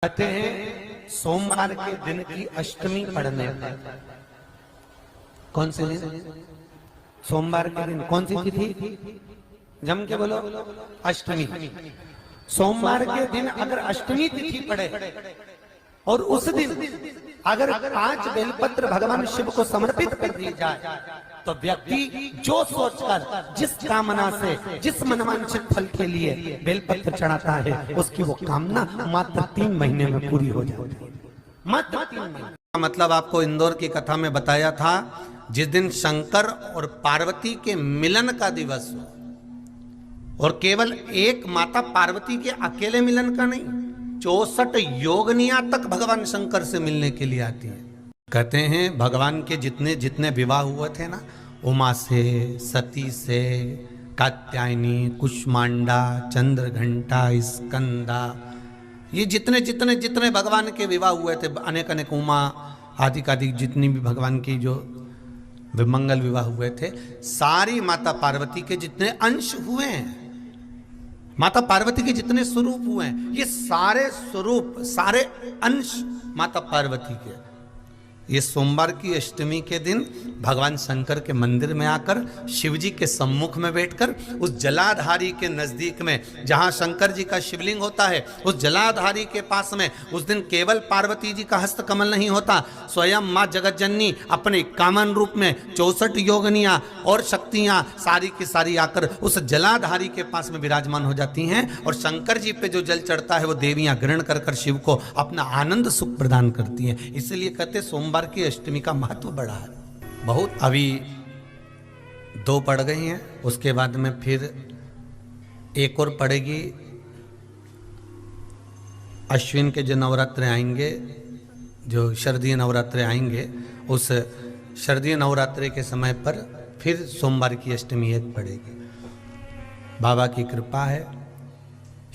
कहते हैं सोमवार के दिन की अष्टमी पढ़ने पर, कौन से दिन? सोमवार के दिन कौन सी तिथि? जम के बोलो, अष्टमी। सोमवार के दिन अगर अष्टमी तिथि पड़े और उस दिन अगर 5 बेलपत्र भगवान शिव को समर्पित कर दी जाए तो व्यक्ति जो सोचकर, जिस कामना से, जिस मनवांछित फल के लिए बेलपत्र चढ़ाता है, उसकी वो कामना मात्र 3 महीने में पूरी हो जाती है। मात्र 3 महीने। मतलब आपको इंदौर की कथा में बताया था, जिस दिन शंकर और पार्वती के मिलन का दिवस हो, और केवल एक माता पार्वती के अकेले मिलन का नहीं, 64 योगनियां तक भगवान शंकर से मिलने के लिए आती है। कहते हैं भगवान के जितने जितने विवाह हुए थे ना, उमा से, सती से, कात्यायनी, कुष्मांडा, चंद्रघंटा, स्कंदा, ये जितने जितने जितने भगवान के विवाह हुए थे, अनेक अनेक उमा आदि आदि जितनी भी भगवान की जो विमंगल विवाह हुए थे, सारी माता पार्वती के जितने अंश हुए हैं, माता पार्वती के जितने स्वरूप हुए हैं, ये सारे स्वरूप, सारे अंश माता पार्वती के। ये सोमवार की अष्टमी के दिन भगवान शंकर के मंदिर में आकर शिवजी के सम्मुख में बैठकर उस जलाधारी के नजदीक में, जहां शंकर जी का शिवलिंग होता है, उस जलाधारी के पास में उस दिन केवल पार्वती जी का हस्त कमल नहीं होता, स्वयं माँ जगतजननी अपने कामन रूप में 64 योगनियां और शक्तियां सारी की सारी आकर उस जलाधारी के पास में विराजमान हो जाती हैं, और शंकर जी पे जो जल चढ़ता है वो देवियां ग्रहण कर कर शिव को अपना आनंद सुख प्रदान करती हैं। इसलिए कहते सोमवार की अष्टमी का महत्व बड़ा है बहुत। अभी 2 पड़ गई हैं, उसके बाद में फिर एक और पड़ेगी। अश्विन के जो नवरात्र आएंगे, जो शरदीय नवरात्र आएंगे, उस शरदीय नवरात्रे के समय पर फिर सोमवार की अष्टमी एक पड़ेगी। बाबा की कृपा है,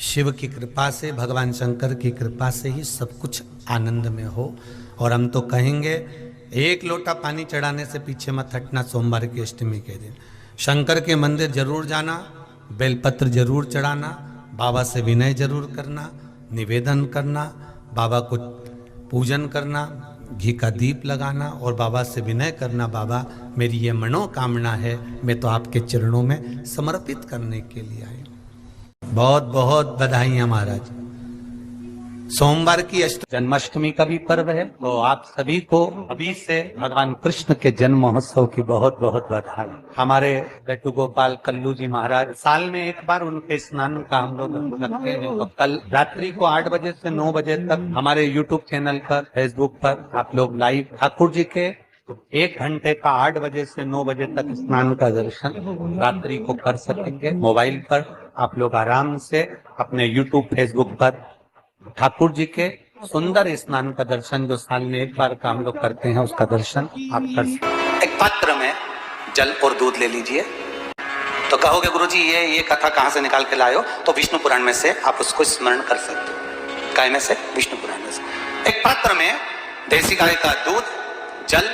शिव की कृपा से, भगवान शंकर की कृपा से ही सब कुछ आनंद में हो। और हम तो कहेंगे, 1 लोटा पानी चढ़ाने से पीछे मत हटना सोमवार की अष्टमी के दिन। शंकर के मंदिर जरूर जाना, बेलपत्र जरूर चढ़ाना, बाबा से विनय जरूर करना, निवेदन करना, बाबा को पूजन करना, घी का दीप लगाना और बाबा से विनय करना, बाबा मेरी ये मनोकामना है, मैं तो आपके चरणों में समर्पित करने के लिए आई। बहुत बहुत बधाइयाँ महाराज। सोमवार की जन्माष्टमी का भी पर्व है, तो आप सभी को अभी से भगवान कृष्ण के जन्म महोत्सव की बहुत बहुत बधाई। हमारे लड्डू गोपाल कल्लू जी महाराज साल में एक बार उनके स्नान का हम लोग रखते हैं। तो कल रात्रि को 8 बजे से 9 बजे तक हमारे यूट्यूब चैनल पर, फेसबुक पर आप लोग लाइव ठाकुर जी के 1 घंटे का 8 बजे से 9 बजे तक स्नान का दर्शन रात्रि को कर सकेंगे। मोबाइल पर आप लोग आराम से अपने यूट्यूब फेसबुक पर ठाकुर जी के सुंदर स्नान का दर्शन, जो साल में एक बार का हम लोग करते हैं, उसका दर्शन आप कर सकते हैं। एक पात्र में जल और दूध ले लीजिए। तो कहोगे गुरुजी ये कथा कहाँ से निकाल के लाए हो? तो विष्णु पुराण में से आप उसको स्मरण कर सकते हो। काय में से? विष्णु पुराण में से। एक पात्र में देसी गाय का दूध, जल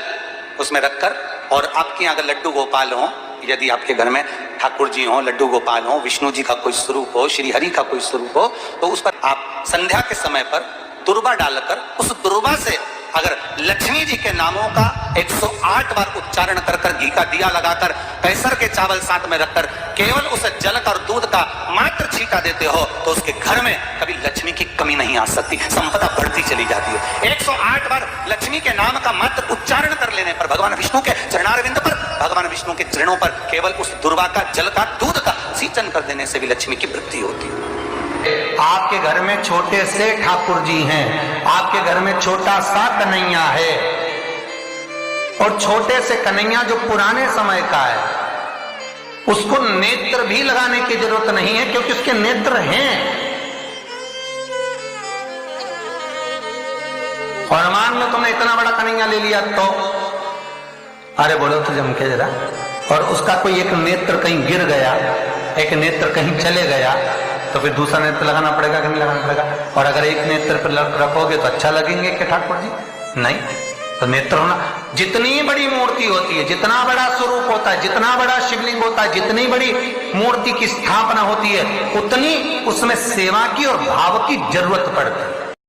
उसमें रखकर, और आपके यहाँ अगर लड्डू गोपाल हो, यदि आपके घर में ठाकुर जी हो, लड्डू गोपाल हो, विष्णु जी का कोई स्वरूप हो, श्री हरि का कोई स्वरूप हो, तो उस पर आप संध्या के समय पर दुर्वा डालकर, उस दुर्वा से अगर लक्ष्मी जी के नामों का 108 बार उच्चारण कर कर, घी का दिया लगाकर, कैसर के चावल साथ में रखकर केवल उस जल का और दूध का मात्र छींटा देते हो, तो उसके घर में कभी लक्ष्मी की कमी नहीं आ सकती, संपदा बढ़ती चली जाती है। 108 बार लक्ष्मी के नाम का मात्र उच्चारण कर लेने पर, भगवान विष्णु के चरणारविंद पर, भगवान विष्णु के चरणों पर केवल उस दुर्वा का, जल का, दूध का सिंचन कर देने से भी लक्ष्मी की वृद्धि होती है। आपके घर में छोटे से ठाकुर जी हैं, आपके घर में छोटा सा कन्हैया है, और छोटे से कन्हैया जो पुराने समय का है, उसको नेत्र भी लगाने की जरूरत नहीं है, क्योंकि उसके नेत्र हैं। और मान लो तुमने इतना बड़ा कन्हैया ले लिया, तो अरे बोलो तो जम के जरा, और उसका कोई एक नेत्र कहीं गिर गया, एक नेत्र कहीं चले गया, तो फिर दूसरा नेत्र लगाना पड़ेगा कि नहीं लगाना पड़ेगा? और अगर एक नेत्र पर रखोगे तो अच्छा लगेंगे कि ठाकुर जी? नहीं। तो नेत्र होना, जितनी बड़ी मूर्ति होती है, जितना बड़ा स्वरूप होता है, जितना बड़ा शिवलिंग होता है, जितनी बड़ी मूर्ति की स्थापना होती है, उतनी उसमें सेवा की और भाव की जरूरत पड़ती है।